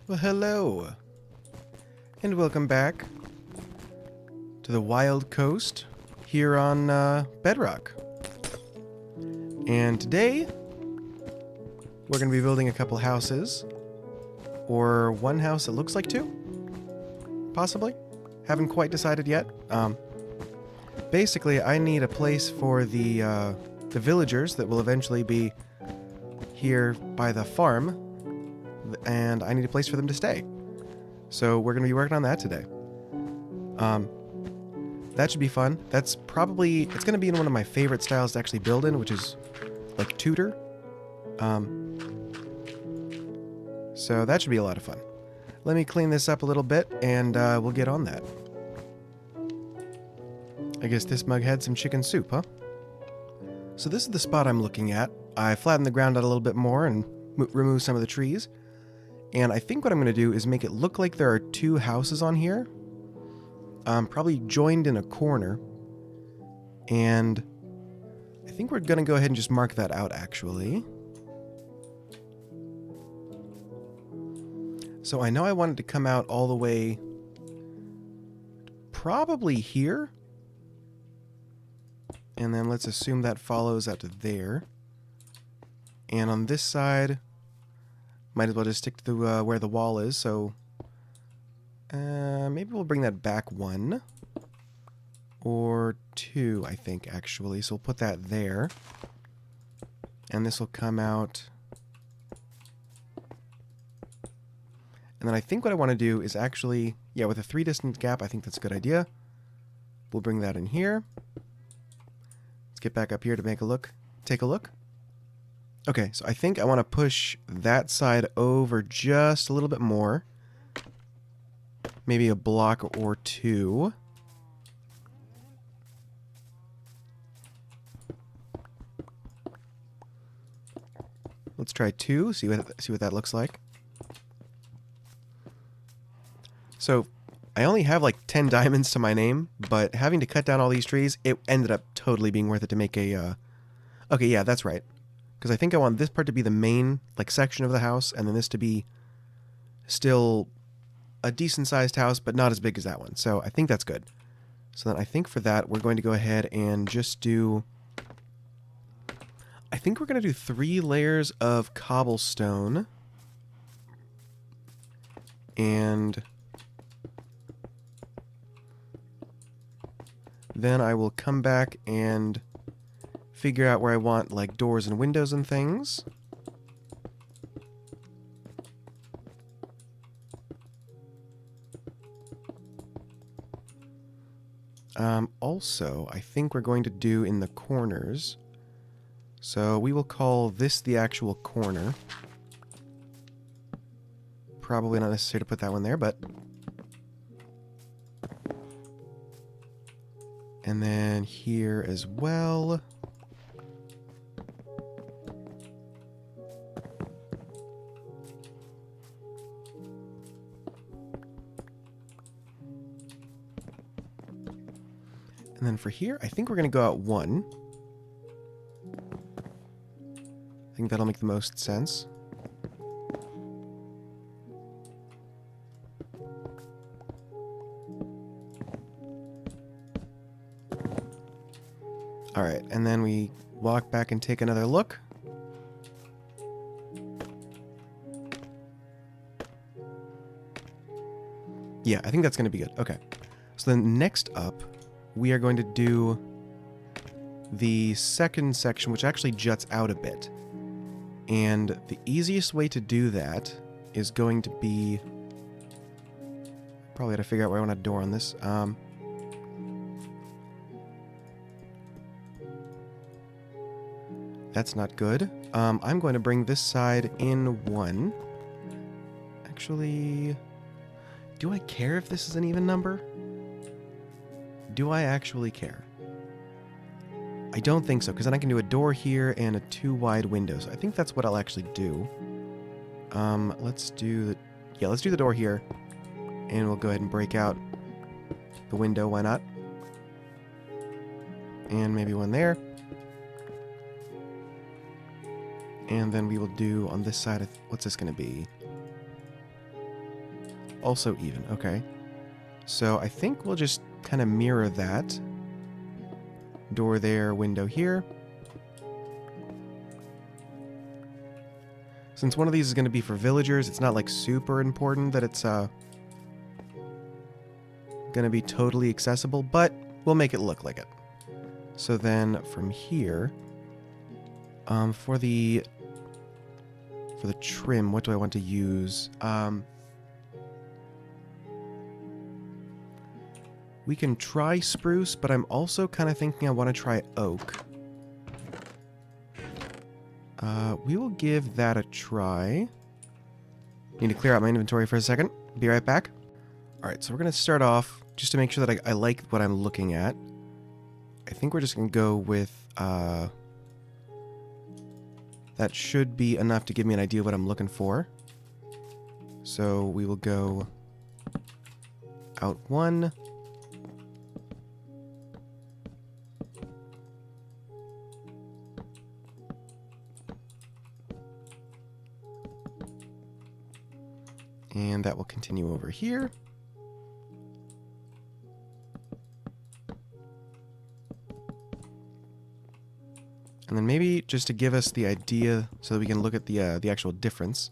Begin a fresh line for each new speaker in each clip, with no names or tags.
Well, hello, and welcome back to the Wild Coast here on Bedrock. And today, we're going to be building a couple houses, or one house that looks like two, possibly. Haven't quite decided yet. Basically, I need a place for the villagers that will eventually be here by the farm, and I need a place for them to stay. So we're going to be working on that today. That should be fun. It's going to be in one of my favorite styles to actually build in, which is like Tudor. So that should be a lot of fun. Let me clean this up a little bit, and we'll get on that. I guess this mug had some chicken soup, huh? So this is the spot I'm looking at. I flattened the ground out a little bit more and removed some of the trees. And I think what I'm going to do is make it look like there are two houses on here. Probably joined in a corner. And I think we're going to go ahead and just mark that out, actually. So I know I wanted to come out all the way probably here. And then let's assume that follows out to there. And on this side, might as well just stick to where the wall is, so maybe we'll bring that back one or two, I think, actually. So we'll put that there. And this will come out. And then I think what I want to do is actually, yeah, with a 3 distance gap, I think that's a good idea. We'll bring that in here. Let's get back up here to take a look. Okay, so I think I want to push that side over just a little bit more. Maybe a block or two. Let's try 2, see what that looks like. So, I only have like 10 diamonds to my name, but having to cut down all these trees, it ended up totally being worth it to make a... Okay, yeah, that's right. Because I think I want this part to be the main section of the house, and then this to be still a decent-sized house, but not as big as that one. So I think that's good. So then I think for that, we're going to go ahead and just do... I think we're going to do 3 layers of cobblestone. And then I will come back and figure out where I want like doors and windows and things. Also, I think we're going to do in the corners. So we will call this the actual corner. Probably not necessary to put that one there, but... And then here as well. And then for here, I think we're going to go out 1. I think that'll make the most sense. Alright, and then we walk back and take another look. Yeah, I think that's going to be good. Okay. So then next up, we are going to do the second section, which actually juts out a bit. And the easiest way to do that is going to be... Probably got to figure out where I want a door on this. That's not good. I'm going to bring this side in 1. Actually, do I care if this is an even number? Do I actually care? I don't think so, because then I can do a door here and a 2 wide window. So I think that's what I'll actually do. Let's do the door here. And we'll go ahead and break out the window, why not? And maybe one there. And then we will do on this side, what's this going to be? also even. Okay. So I think we'll just kind of mirror that. Door there, window here. Since one of these is going to be for villagers, it's not like super important that it's going to be totally accessible, but we'll make it look like it. So then from here, for the trim, what do I want to use? We can try spruce, but I'm also kind of thinking I want to try oak. We will give that a try. Need to clear out my inventory for a second. Be right back. Alright, so we're going to start off, just to make sure that I like what I'm looking at. I think we're just going to go with, that should be enough to give me an idea of what I'm looking for. So we will go out one. And that will continue over here. And then maybe just to give us the idea so that we can look at the actual difference,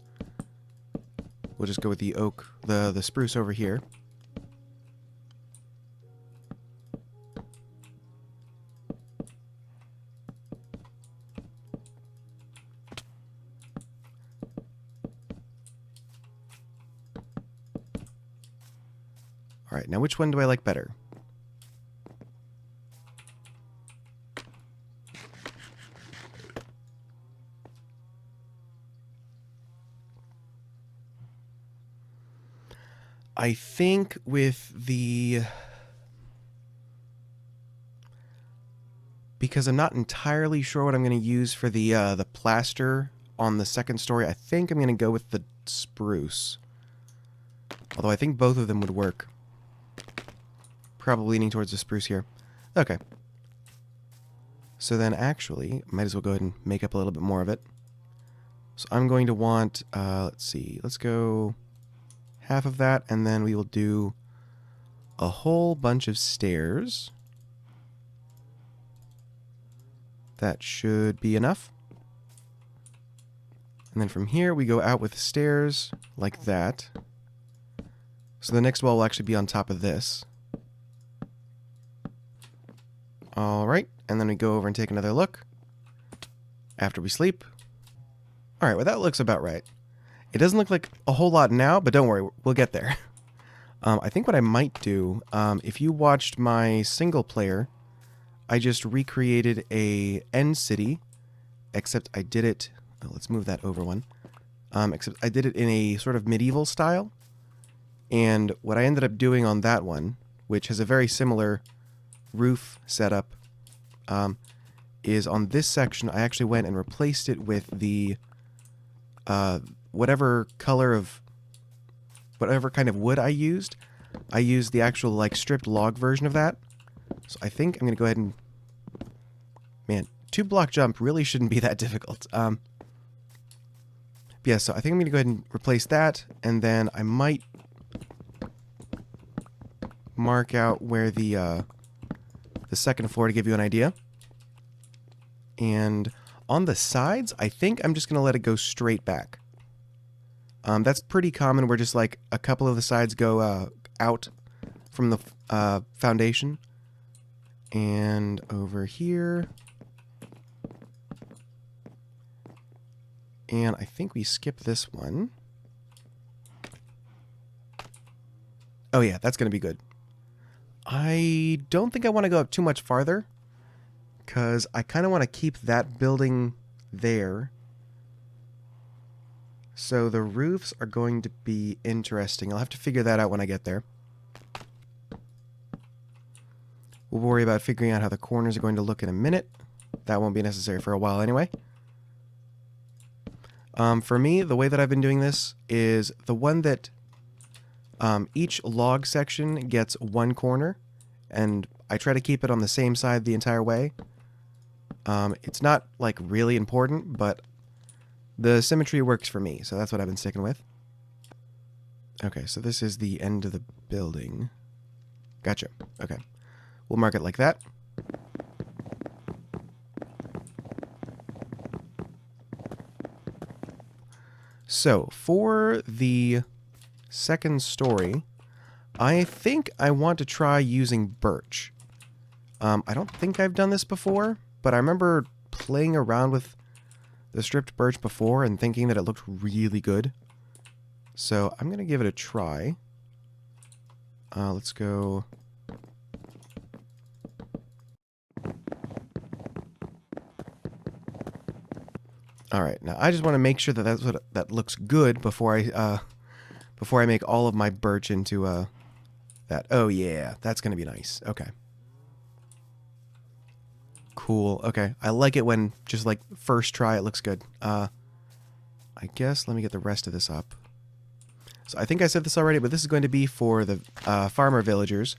we'll just go with the oak, the spruce over here. All right, now which one do I like better? I think with the... Because I'm not entirely sure what I'm going to use for the plaster on the second story, I think I'm going to go with the spruce. Although I think both of them would work. Probably leaning towards the spruce here. Okay. So then actually, might as well go ahead and make up a little bit more of it. So I'm going to want, let's see, let's go half of that, and then we will do a whole bunch of stairs. That should be enough. And then from here, we go out with stairs like that. So the next wall will actually be on top of this. Alright, and then we go over and take another look after we sleep. Alright, well that looks about right. It doesn't look like a whole lot now, but don't worry, we'll get there. I think what I might do, if you watched my single player, I just recreated a end city, except I did it... Oh, let's move that over one. Except I did it in a sort of medieval style. And what I ended up doing on that one, which has a very similar roof setup, is on this section I actually went and replaced it with the whatever kind of wood I used the actual like stripped log version of that. So I think I'm gonna go ahead and, man, 2-block jump really shouldn't be that difficult. Yeah, so I think I'm gonna go ahead and replace that, and then I might mark out where the second floor to give you an idea. And on the sides, I think I'm just going to let it go straight back. That's pretty common where just like a couple of the sides go out from the foundation. And over here. And I think we skip this one. Oh yeah, that's going to be good. I don't think I want to go up too much farther, because I kind of want to keep that building there. So the roofs are going to be interesting. I'll have to figure that out when I get there. We'll worry about figuring out how the corners are going to look in a minute. That won't be necessary for a while anyway. For me, the way that I've been doing this is the one that each log section gets one corner, and I try to keep it on the same side the entire way. It's not like really important, but the symmetry works for me, so that's what I've been sticking with. Okay, so this is the end of the building. Gotcha. Okay. We'll mark it like that. So, for the second story, I think I want to try using birch. I don't think I've done this before, but I remember playing around with the stripped birch before and thinking that it looked really good. So, I'm going to give it a try. Let's go... Alright, now I just want to make sure that that looks good before I make all of my birch into that. Oh yeah, that's going to be nice. Okay. Cool. Okay. I like it when just like first try it looks good. I guess let me get the rest of this up. So I think I said this already, but this is going to be for the farmer villagers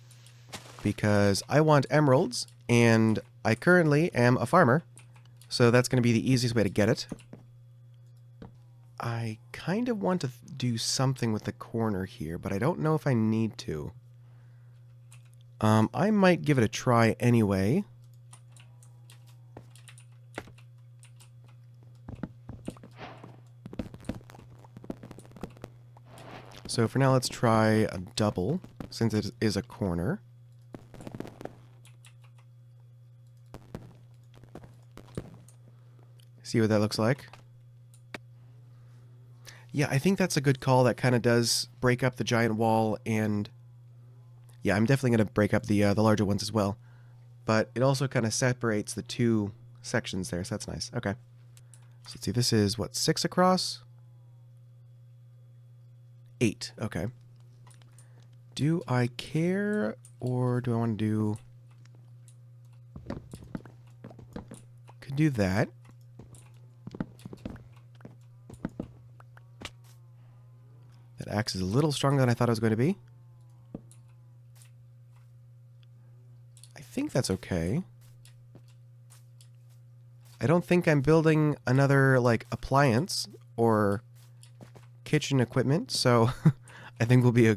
because I want emeralds and I currently am a farmer. So that's going to be the easiest way to get it. I kind of want to do something with the corner here, but I don't know if I need to. I might give it a try anyway. So for now, let's try a double, since it is a corner. See what that looks like. Yeah, I think that's a good call. That kind of does break up the giant wall, and yeah, I'm definitely going to break up the larger ones as well. But it also kind of separates the two sections there, so that's nice. Okay. So let's see, this is, what, 6 across? 8, okay. Do I care, or do I want to do... Could do that. That axe is a little stronger than I thought it was going to be. I think that's okay. I don't think I'm building another, like, appliance or kitchen equipment, so I think we'll be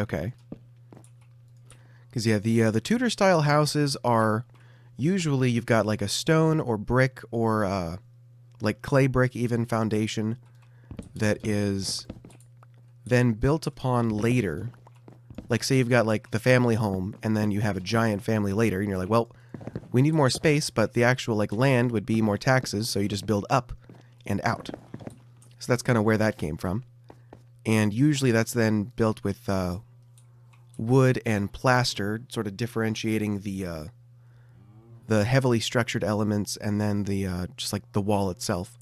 okay. Because yeah, the Tudor style houses are usually you've got like a stone or brick or like clay brick even foundation that is then built upon later. Like say you've got like the family home and then you have a giant family later and you're like, well, we need more space, but the actual like land would be more taxes, so you just build up and out. So that's kind of where that came from. And usually that's then built with wood and plaster, sort of differentiating the heavily structured elements and then the just like the wall itself.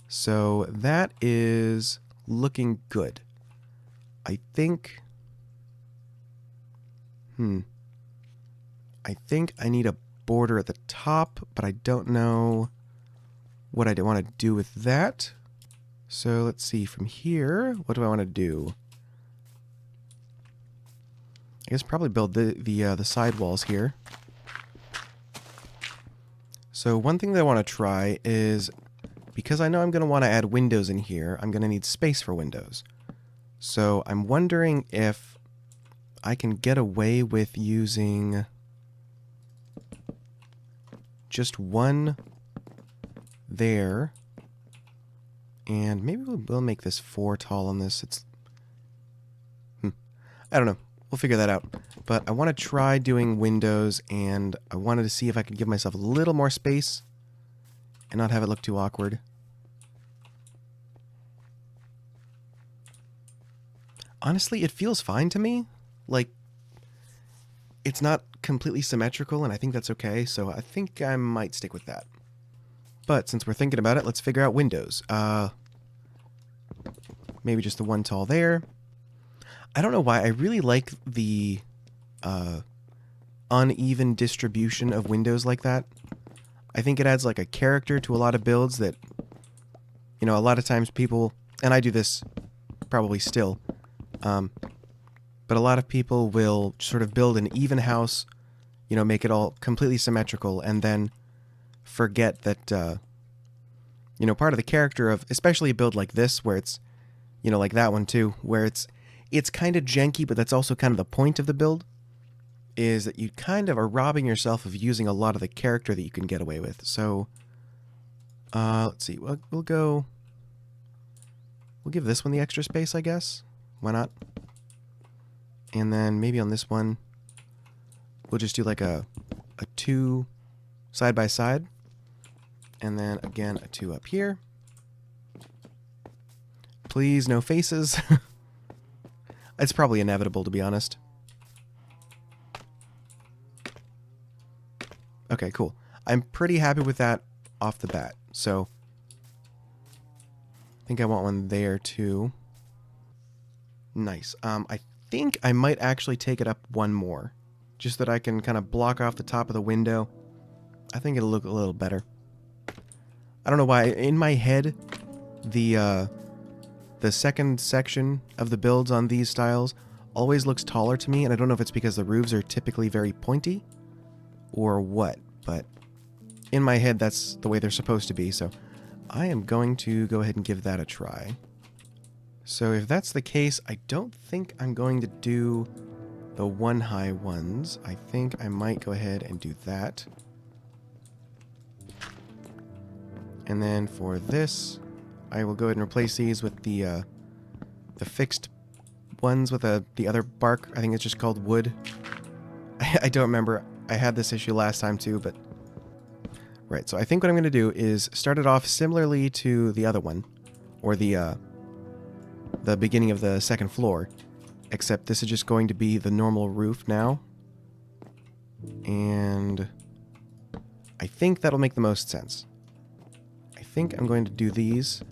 So that is looking good. I think... I think I need a border at the top, but I don't know what I want to do with that. So let's see, from here, what do I want to do? I guess probably build the side walls here. So one thing that I want to try is, because I know I'm going to want to add windows in here, I'm going to need space for windows. So I'm wondering if I can get away with using just one there. And maybe we'll make this 4 tall on this. It's... I don't know. We'll figure that out. But I want to try doing windows, and I wanted to see if I could give myself a little more space and not have it look too awkward. Honestly, it feels fine to me. Like, it's not completely symmetrical, and I think that's okay, so I think I might stick with that. But since we're thinking about it, let's figure out windows. Maybe just the 1 tall there. I don't know why. I really like the uneven distribution of windows like that. I think it adds like a character to a lot of builds that, you know, a lot of times people, and I do this probably still, but a lot of people will sort of build an even house, you know, make it all completely symmetrical, and then forget that, you know, part of the character of, especially a build like this, where it's, you know, like that one too, where it's It's kind of janky, but that's also kind of the point of the build, is that you kind of are robbing yourself of using a lot of the character that you can get away with. So, let's see. We'll give this one the extra space, I guess. Why not? And then maybe on this one, we'll just do like a 2 side by side. And then again, a 2 up here. Please, no faces. It's probably inevitable, to be honest. Okay, cool. I'm pretty happy with that off the bat. So, I think I want one there too. Nice. I think I might actually take it up one more, just that I can kind of block off the top of the window. I think it'll look a little better. I don't know why. In my head, the second section of the builds on these styles always looks taller to me, and I don't know if it's because the roofs are typically very pointy or what, but in my head that's the way they're supposed to be, so I am going to go ahead and give that a try. So if that's the case, I don't think I'm going to do the 1 high ones. I think I might go ahead and do that. And then for this, I will go ahead and replace these with the fixed ones with the other bark. I think it's just called wood. I don't remember. I had this issue last time too, but... Right, so I think what I'm going to do is start it off similarly to the other one, or the beginning of the second floor, except this is just going to be the normal roof now. And I think that'll make the most sense. I think I'm going to do these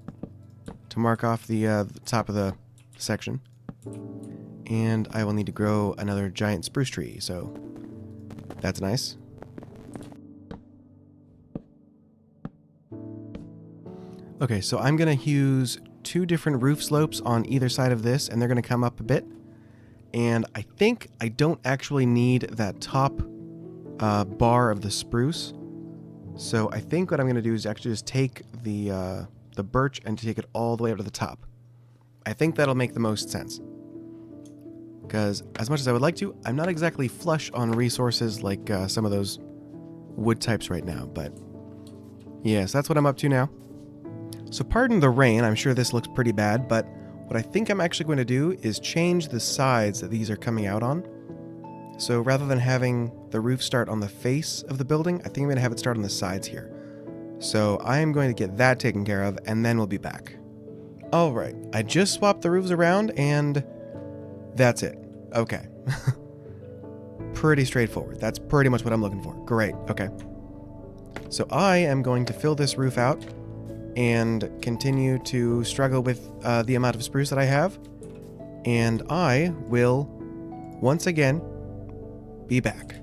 to mark off the top of the section. And I will need to grow another giant spruce tree, so that's nice. Okay, so I'm going to use 2 different roof slopes on either side of this, and they're going to come up a bit. And I think I don't actually need that top bar of the spruce. So I think what I'm going to do is actually just take the birch and take it all the way up to the top. I think that'll make the most sense. Because as much as I would like to, I'm not exactly flush on resources like some of those wood types right now. But yes, that's what I'm up to now. So pardon the rain, I'm sure this looks pretty bad, but what I think I'm actually going to do is change the sides that these are coming out on. So rather than having the roof start on the face of the building, I think I'm going to have it start on the sides here. So I am going to get that taken care of, and then we'll be back. Alright, I just swapped the roofs around, and that's it. Okay. Pretty straightforward. That's pretty much what I'm looking for. Great, okay. So I am going to fill this roof out and continue to struggle with the amount of spruce that I have. And I will, once again, be back.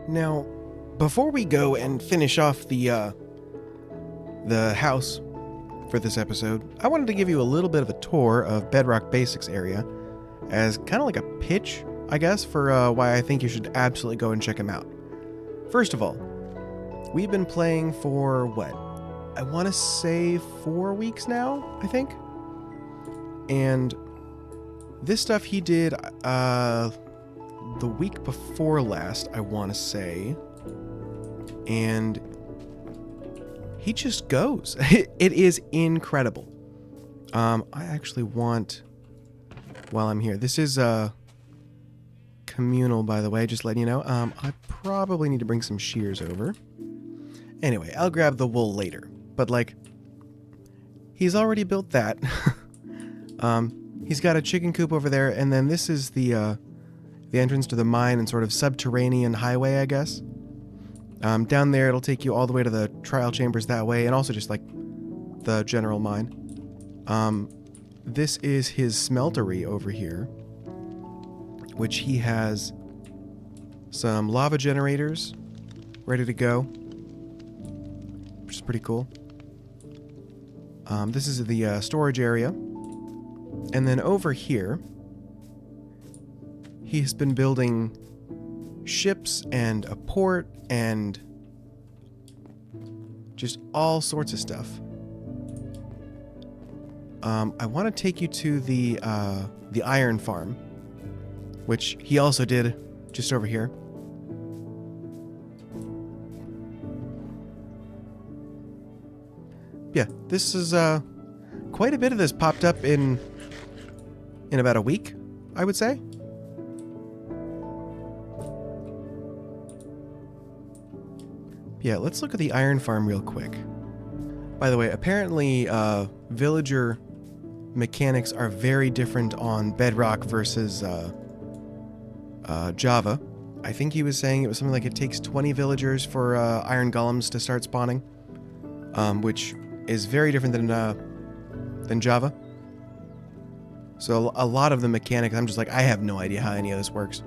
Now, before we go and finish off the house for this episode, I wanted to give you a little bit of a tour of Bedrock Basics area as kind of like a pitch, I guess, for why I think you should absolutely go and check them out. First of all, we've been playing for, what? I want to say 4 weeks now, I think? And this stuff he did the week before last, I want to say. And he just goes. It is incredible. I actually want, while I'm here, this is communal, by the way, just letting you know. I probably need to bring some shears over. Anyway, I'll grab the wool later. But, like, he's already built that. He's got a chicken coop over there, and then this is the entrance to the mine and sort of subterranean highway, I guess. Down there, it'll take you all the way to the trial chambers that way, and also just, like, the general mine. This is his smeltery over here, which he has some lava generators ready to go, which is pretty cool. This is the storage area. And then over here, he has been building ships and a port and just all sorts of stuff. I want to take you to the iron farm, which he also did just over here. Yeah, this is quite a bit of this popped up in about a week, I would say. Yeah, let's look at the iron farm real quick. By the way, apparently villager mechanics are very different on Bedrock versus Java. I think he was saying it was something like it takes 20 villagers for iron golems to start spawning, which is very different than Java. So a lot of the mechanics, I'm just like, I have no idea how any of this works.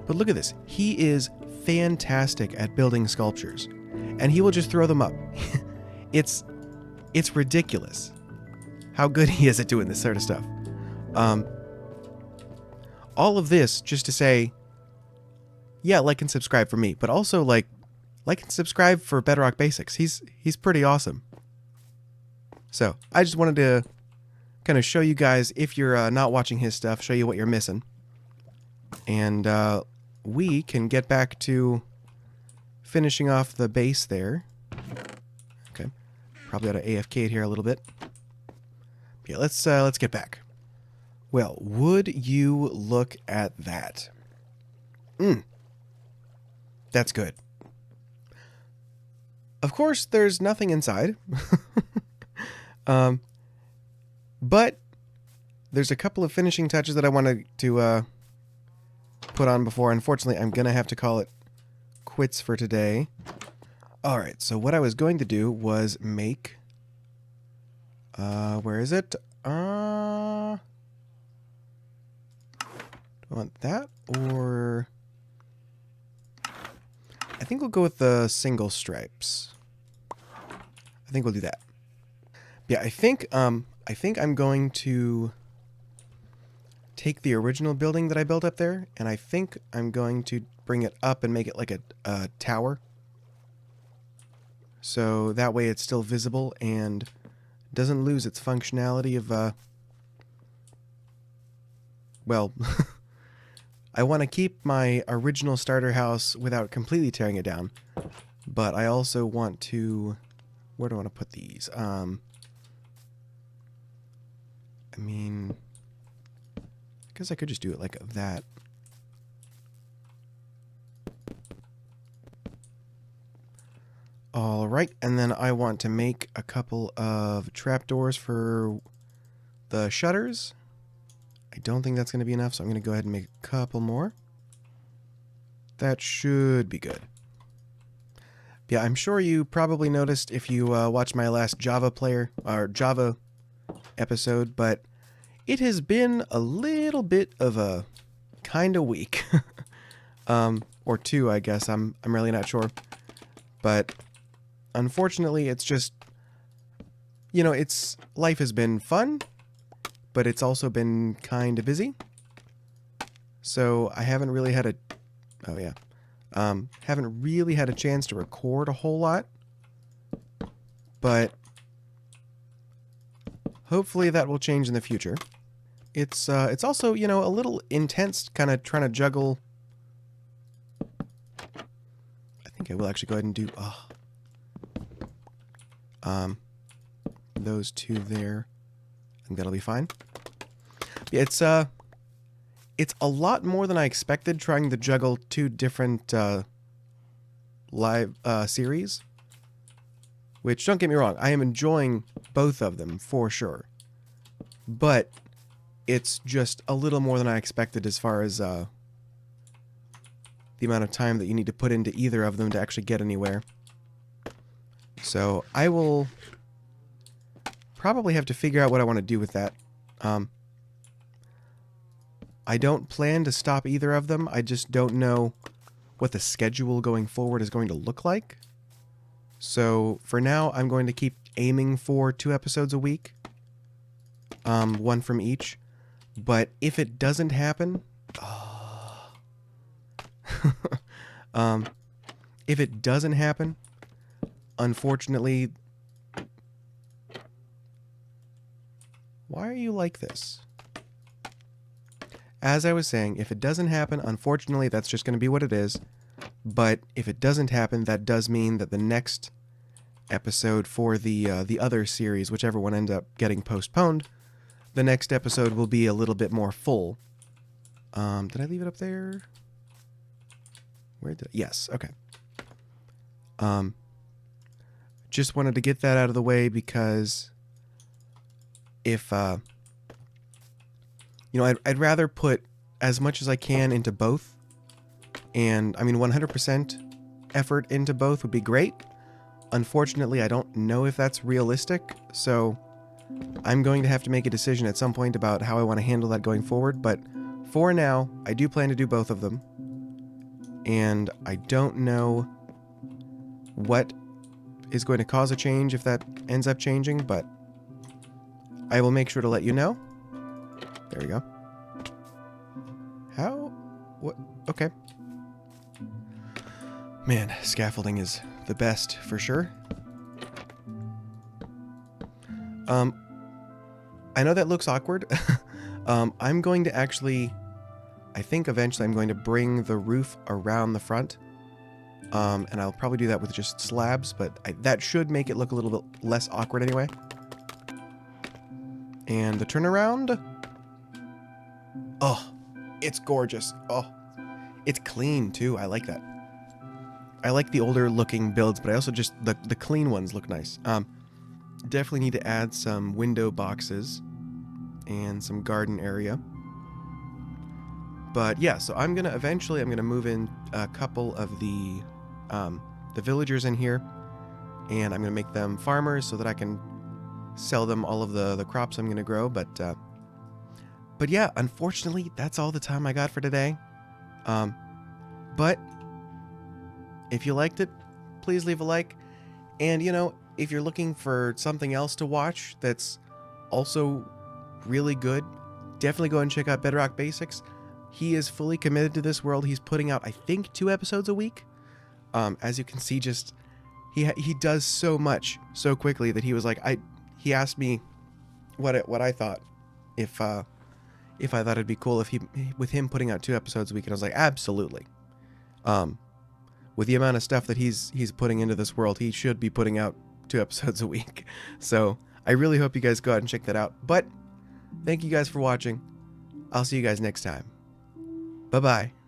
But look at this. He is fantastic at building sculptures, and he will just throw them up. It's ridiculous how good he is at doing this sort of stuff. All of this just to say, yeah, like and subscribe for me, but also like and subscribe for Bedrock Basics. He's pretty awesome. So I just wanted to kind of show you guys, if you're not watching his stuff, show you what you're missing. And we can get back to finishing off the base there. Okay, probably ought to AFK it here a little bit. Yeah, let's get back. Well, would you look at that? That's good. Of course, there's nothing inside. But there's a couple of finishing touches that I wanted to put on before. Unfortunately, I'm going to have to call it quits for today. All right, so what I was going to do was make... where is it? Do I want that, or... I think we'll go with the single stripes. I think we'll do that. Yeah, I think I'm going to take the original building that I built up there, and I think I'm going to bring it up and make it like a tower. So that way it's still visible and doesn't lose its functionality of, well, I want to keep my original starter house without completely tearing it down, but I also want to, where do I want to put these? I mean, I guess I could just do it like that. All right, and then I want to make a couple of trapdoors for the shutters. I don't think that's going to be enough, so I'm going to go ahead and make a couple more. That should be good. Yeah, I'm sure you probably noticed if you watched my last Java episode, but it has been a little bit of a kind of week. Or two, I guess. I'm really not sure. But unfortunately, it's just, you know, life has been fun, but it's also been kind of busy. So I haven't really had haven't really had a chance to record a whole lot. But hopefully that will change in the future. It's also, you know, a little intense kind of trying to juggle. I think I will actually go ahead and do those two there. I think that'll be fine. Yeah, it's a lot more than I expected trying to juggle two different live series. Which, don't get me wrong, I am enjoying both of them for sure. But it's just a little more than I expected as far as the amount of time that you need to put into either of them to actually get anywhere. So I will probably have to figure out what I want to do with that. I don't plan to stop either of them. I just don't know what the schedule going forward is going to look like. So for now, I'm going to keep aiming for 2 episodes a week. One from each. But if it doesn't happen... if it doesn't happen, unfortunately... Why are you like this? As I was saying, if it doesn't happen, unfortunately, that's just going to be what it is. But if it doesn't happen, that does mean that the next episode for the other series, whichever one ends up getting postponed, the next episode will be a little bit more full. Did I leave it up there? Where did I? Yes, okay. Just wanted to get that out of the way because if you know, I'd rather put as much as I can into both. And I mean, 100% effort into both would be great. Unfortunately, I don't know if that's realistic, so I'm going to have to make a decision at some point about how I want to handle that going forward. But for now, I do plan to do both of them. And I don't know what is going to cause a change if that ends up changing, but I will make sure to let you know. There we go. How? What? Okay. Man, scaffolding is the best for sure. I know that looks awkward. I'm going to actually, I think eventually I'm going to bring the roof around the front. And I'll probably do that with just slabs, but that should make it look a little bit less awkward anyway. And the turnaround. Oh, it's gorgeous. Oh, it's clean too. I like that. I like the older looking builds, but I also just, the clean ones look nice. Definitely need to add some window boxes and some garden area. But yeah, so I'm gonna move in a couple of the villagers in here, and I'm gonna make them farmers so that I can sell them all of the crops I'm gonna grow. But yeah, unfortunately, that's all the time I got for today. But if you liked it, please leave a like. And, you know, if you're looking for something else to watch that's also really good, definitely go and check out Bedrock Basics. He is fully committed to this world. He's putting out, I think, 2 episodes a week. As you can see, just he does so much so quickly that he was like, he asked me what I thought, if I thought it'd be cool with him putting out 2 episodes a week, and I was like, absolutely. With the amount of stuff that he's putting into this world, he should be putting out 2 episodes a week. So I really hope you guys go out and check that out. But thank you guys for watching. I'll see you guys next time. Bye-bye.